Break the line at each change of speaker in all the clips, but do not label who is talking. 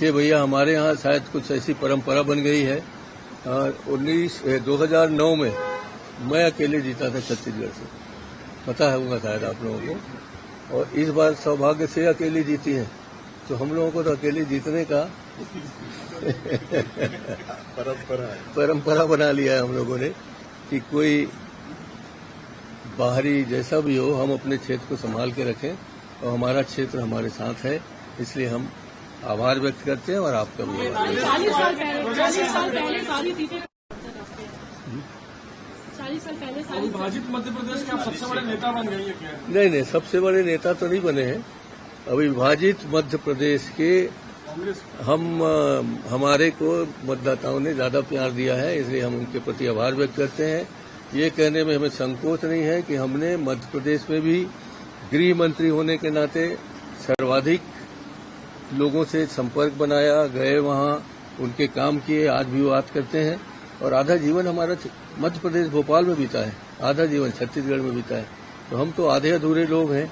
देखिए भैया, हमारे यहाँ शायद कुछ ऐसी परंपरा बन गई है। 2009 में मैं अकेले जीता था छत्तीसगढ़ से, पता होगा शायद आप लोगों को। और इस बार सौभाग्य से अकेले जीती है, तो हम लोगों को तो अकेले जीतने का परंपरा बना लिया है हम लोगों ने कि कोई बाहरी जैसा भी हो, हम अपने क्षेत्र को संभाल के रखें और हमारा क्षेत्र हमारे साथ है। इसलिए हम आभार व्यक्त करते हैं और आपका भी आभार।
40 साल पहले सारी सीटें
भाजपा मध्य प्रदेश के आप सबसे बड़े नेता बन गए हैं क्या?
नहीं, सबसे बड़े नेता तो नहीं बने हैं। अविभाजित मध्य प्रदेश के हमारे को मतदाताओं ने ज्यादा प्यार दिया है, इसलिए हम उनके प्रति आभार व्यक्त करते हैं। ये कहने में हमें संकोच नहीं है कि हमने मध्य प्रदेश में भी गृह मंत्री होने के नाते सर्वाधिक लोगों से संपर्क बनाया, गए वहां, उनके काम किए, आज भी वो बात करते हैं। और आधा जीवन हमारा मध्य प्रदेश भोपाल में बीता है, आधा जीवन छत्तीसगढ़ में बीता है। तो हम तो आधे अधूरे लोग हैं,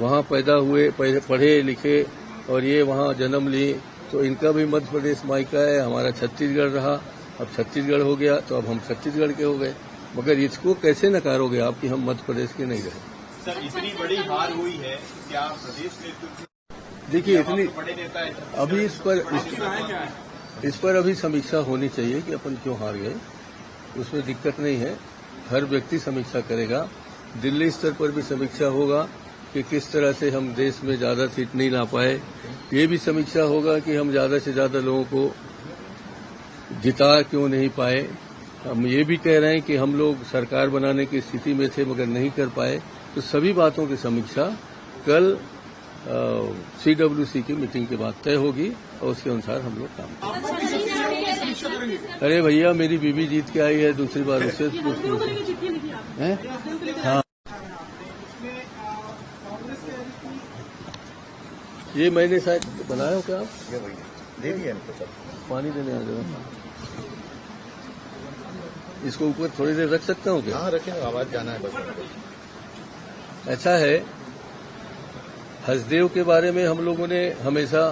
वहां पैदा हुए, पढ़े लिखे और ये वहां जन्म ली। तो इनका भी मध्य प्रदेश मायका है, हमारा छत्तीसगढ़ रहा। अब छत्तीसगढ़ हो गया तो अब हम छत्तीसगढ़ के हो गए। मगर इसको कैसे नकारोगे आप कि हम मध्य प्रदेश के नहीं रहे?
सर, इतनी बड़ी हार हुई है, क्या प्रदेश में
देखिए इतनी
बड़े नेता है?
अभी इस पर अभी समीक्षा होनी चाहिए कि अपन क्यों हार गए। उसमें दिक्कत नहीं है, हर व्यक्ति समीक्षा करेगा। दिल्ली स्तर पर भी समीक्षा होगा कि किस तरह से हम देश में ज्यादा सीट नहीं ला पाए। ये भी समीक्षा होगा कि हम ज्यादा से ज्यादा लोगों को जिता क्यों नहीं पाए। हम ये भी कह रहे हैं कि हम लोग सरकार बनाने की स्थिति में थे मगर नहीं कर पाए। तो सभी बातों की समीक्षा कल CWC की मीटिंग के बाद तय होगी और उसके अनुसार हम लोग काम करेंगे। अरे भैया, मेरी बीबी जीत के आई है दूसरी बार, उससे हैं? हाँ, ये मैंने शायद बनाया हो क्या आप?
दे दिया इनको सब।
पानी देने आ जाओ। इसको ऊपर थोड़ी देर रख सकता हूँ क्या?
हाँ रखें, आवाज जाना है बस।
ऐसा है, हसदेव के बारे में हम लोगों ने हमेशा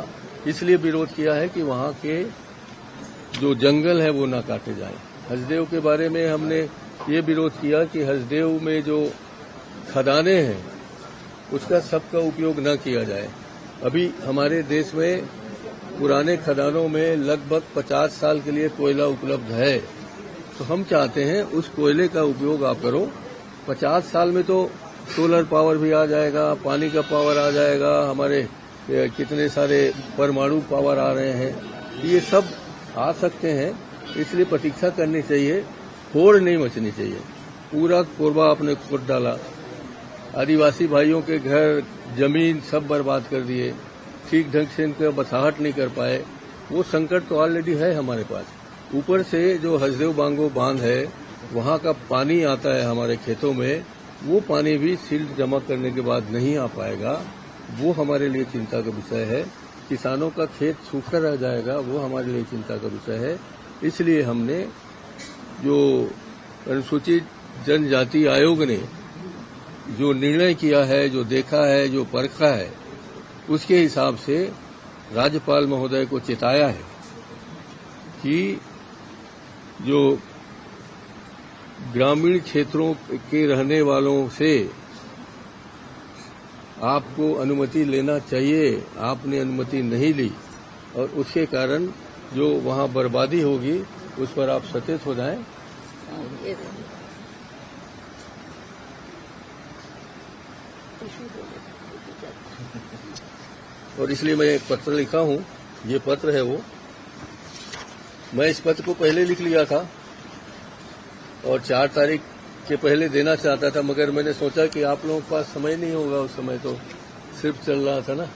इसलिए विरोध किया है कि वहां के जो जंगल है वो ना काटे जाए। हसदेव के बारे में हमने ये विरोध किया कि हसदेव में जो खदानें हैं उसका सबका उपयोग न किया जाए। अभी हमारे देश में पुराने खदानों में लगभग 50 साल के लिए कोयला उपलब्ध है। तो हम चाहते हैं उस कोयले का उपयोग आप करो। 50 साल में तो सोलर पावर भी आ जाएगा, पानी का पावर आ जाएगा, हमारे कितने सारे परमाणु पावर आ रहे हैं, ये सब आ सकते हैं। इसलिए प्रतीक्षा करनी चाहिए, होड़ नहीं मचनी चाहिए। पूरा कोरबा आपने खोद डाला, आदिवासी भाइयों के घर जमीन सब बर्बाद कर दिए, ठीक ढंग से इनका बसाहट नहीं कर पाए। वो संकट तो ऑलरेडी है हमारे पास। ऊपर से जो हसदेव बांगो बांध है, वहां का पानी आता है हमारे खेतों में, वो पानी भी सिल्ट जमा करने के बाद नहीं आ पाएगा। वो हमारे लिए चिंता का विषय है। किसानों का खेत सूखा रह जाएगा, वो हमारे लिए चिंता का विषय है। इसलिए हमने जो अनुसूचित जनजाति आयोग ने जो निर्णय किया है, जो देखा है, जो परखा है, उसके हिसाब से राज्यपाल महोदय को चेताया है कि जो ग्रामीण क्षेत्रों के रहने वालों से आपको अनुमति लेना चाहिए, आपने अनुमति नहीं ली और उसके कारण जो वहां बर्बादी होगी उस पर आप सचेत हो जाएं। और इसलिए मैं एक पत्र लिखा हूं, ये पत्र है वो। मैं इस पत्र को पहले लिख लिया था और 4 तारीख के पहले देना चाहता था, मगर मैंने सोचा कि आप लोगों के पास समय नहीं होगा, उस समय तो सिर्फ चल रहा था ना।